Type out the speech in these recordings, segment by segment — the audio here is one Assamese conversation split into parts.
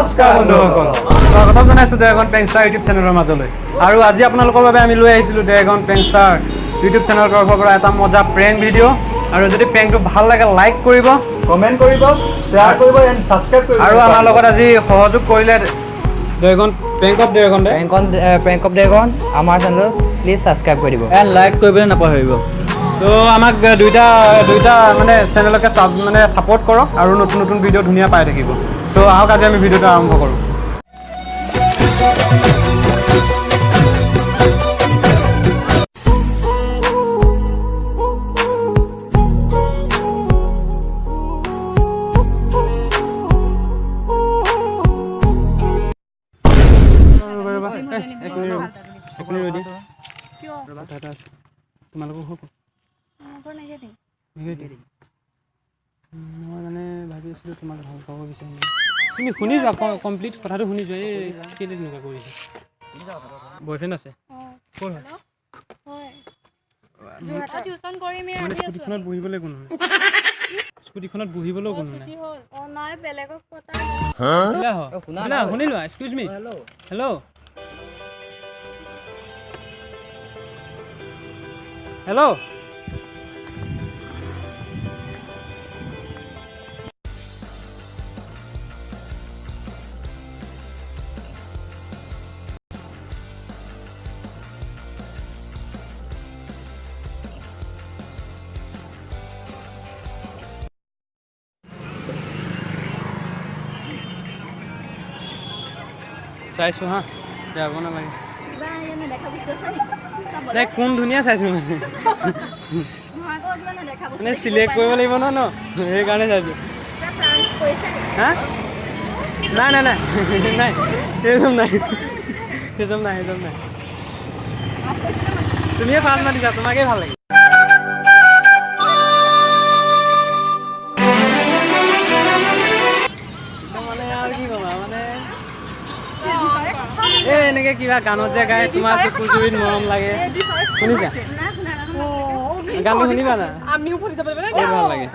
নমস্কাৰ বন্ধুসকল, স্বাগতম জনাইছোঁ ড্ৰেগন পেংষ্টাৰ ইউটিউব চেনেলৰ মাজলৈ। আৰু আজি আপোনালোকৰ বাবে আমি লৈ আহিছিলোঁ ড্ৰেগন পেংষ্টাৰ ইউটিউব চেনেলৰ তৰফৰ পৰা এটা মজা প্ৰেংক ভিডিঅ'। আৰু যদি প্ৰেংকটো ভাল লাগে লাইক কৰিব, কমেণ্ট কৰিব, শ্বেয়াৰ কৰিব এণ্ড ছাবস্ক্ৰাইব কৰিব। আৰু আমাৰ লগত আজি সহযোগ কৰিলে ড্ৰেগন প্ৰেংক অফ ড্ৰেগন আমাৰ চেনেল প্লিজ ছাবস্ক্ৰাইব কৰি দিব এণ্ড লাইক কৰিবলৈ নাপাহৰিব। তো আমাক দুইটা মানে চেনেলকে ছাপোৰ্ট কৰক আৰু নতুন নতুন ভিডিঅ' ধুনীয়া পাই থাকিব। তো আহক আজি আমি ভিডিঅ'টো আৰম্ভ কৰোঁ। মই মানে ভাবি আছিলোঁ তোমাক ভাল পাব বিচাৰিম। তুমি শুনি যোৱা, কমপ্লিট কথাটো শুনি যোৱা। এই কেলৈ তেনেকুৱা কৰিছে? বয়ফ্ৰেণ্ড আছে? মানে স্কুটিখনত বহিবলৈ কোনো নাই, স্কুটিখনত বহিবলৈও কোনো নাই। শুনি লোৱা, এক্সকিউজ মি, হেল্ল' হেল্ল'। চাইছোঁ হা, যাব নালাগে। নাই কোন ধুনীয়া চাইছোঁ মানে চিলেক্ট কৰিব লাগিব ন সেইকাৰণে চাইছোঁ। হা নাই নাই নাই নাই সেইচব নাই সেইচব নাই সেইচব নাই। তুমিয়ে ফাৰ্ষ্ট মাতিছা, তোমাকেই ভাল লাগে। মানে আৰু কি ক'বা, মানে এই এনেকৈ কিবা গানত যে গায়, তোমাৰ চকু জুৰিত মৰম লাগে, শুনিছা গানটো? শুনিবা না, ভাল লাগে।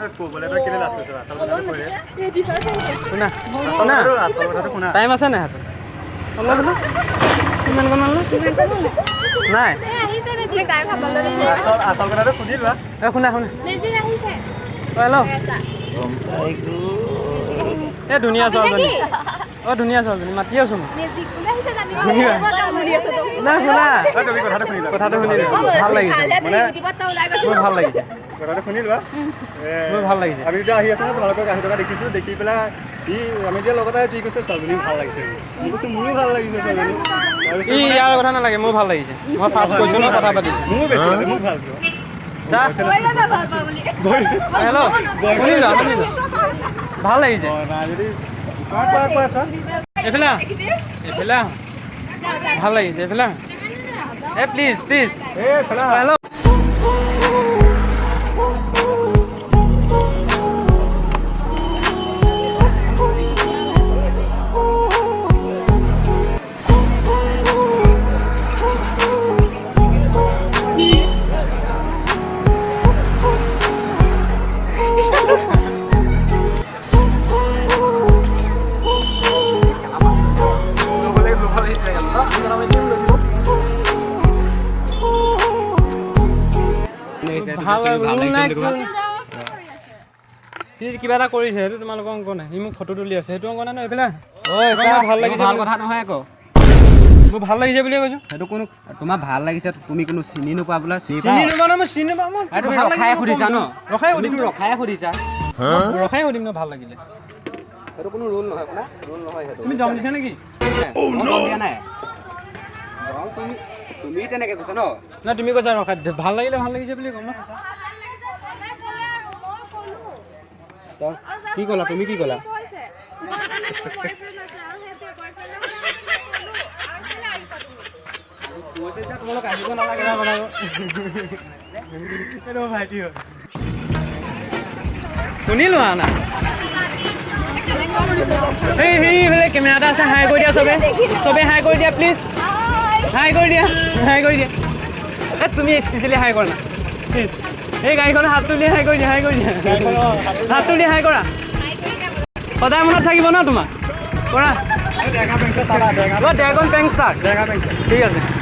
শুনা শুনা, টাইম আছে নাই হাতত? অলপ কিমান কণ নাই? শুনা শুনা, হেল্ল'। এই ধুনীয়া ছোৱালীজনী, ধুনীয়া ছোৱালীজনী মাতি আছোঁ মই। নাই শুনা, কথাটো শুনি ভাল লাগিছে, মানে মোৰ ভাল লাগিছে, কথাটো শুনি লোৱা। মোৰ ভাল লাগিছে। আমি এতিয়া আহি আছোঁ ন, তোমালোকক আহি থকা দেখিছোঁ, দেখি পেলাই আমি যে লগতে যি কৈছে ছোৱালীজনীও ভাল লাগিছে, মোৰো ভাল লাগিছে ছোৱালীজনী। ইয়াৰ কথা নালাগে, মোৰ ভাল লাগিছে। মই ফাৰ্ষ্ট কৈছোঁ ন, কথা পাতিছোঁ। মোৰো বেছি মোক ভাল পাব। হেল্ল' শুনি লোৱা, শুনি লোৱা, ভাল লাগিছে। এইফালে এইফালে ভাল লাগিছে, এইফালে প্লিজ প্লিজ। হেল্ল' কিবা এটা কৰিছে, সেইটো তোমালোকৰ অংক নাই। সি মোক ফটো তুলি আছে, সেইটো অংক নাই ন। এইফালে ভাল লাগিছে, ভাল কথা নহয় আকৌ। মোৰ ভাল লাগিছে বুলিয়ে কৈছোঁ। সেইটো কোনো তোমাৰ ভাল লাগিছে, তুমি কোনো চিনি নোপোৱা বোলে। চিনি নোপোৱা ন, মই চিনি নাপাওঁ। ৰখাই সুধিছা ন? ৰখাই সুধিম, ৰখাই সুধিছা, ৰখাই সুধিম ন ভাল লাগিলে। সেইটো কোনো ৰুল নহয় আপোনাৰ, ৰুল নহয় সেইটো। তুমি দম দিছা নেকি? দম দিয়া নাই, তুমি তেনেকৈ কৈছা ন? নাই তুমি কৈছা ৰখাই, ভাল লাগিলে ভাল লাগিছে বুলি ক'ম ন। কি ক'লা তুমি, কি ক'লা? তোমালোক আহিব নালাগে ভাইটি হয়, শুনি লোৱা না। সেইফালে কেমেৰা এটা আছে, হাই কৰি দিয়া চবে, চবে হাই কৰি দিয়া প্লিজ, হাই কৰি দিয়া, হাই কৰি দিয়া। তুমি স্পেচিয়েলি হাই কৰা না প্লিজ। এই গাড়ীখনে হাত তুলি হাই কৰি দিয়া, হাই কৰি দিয়া, হাত তুলি হাই কৰা। সদায় মনত থাকিব ন তোমাৰ, কৰা। ডেৰগাঁও বেংকত পাবা, ড্ৰেগন পেং ষ্টাৰ ডেৰগাঁও বেংক ঠিক আছে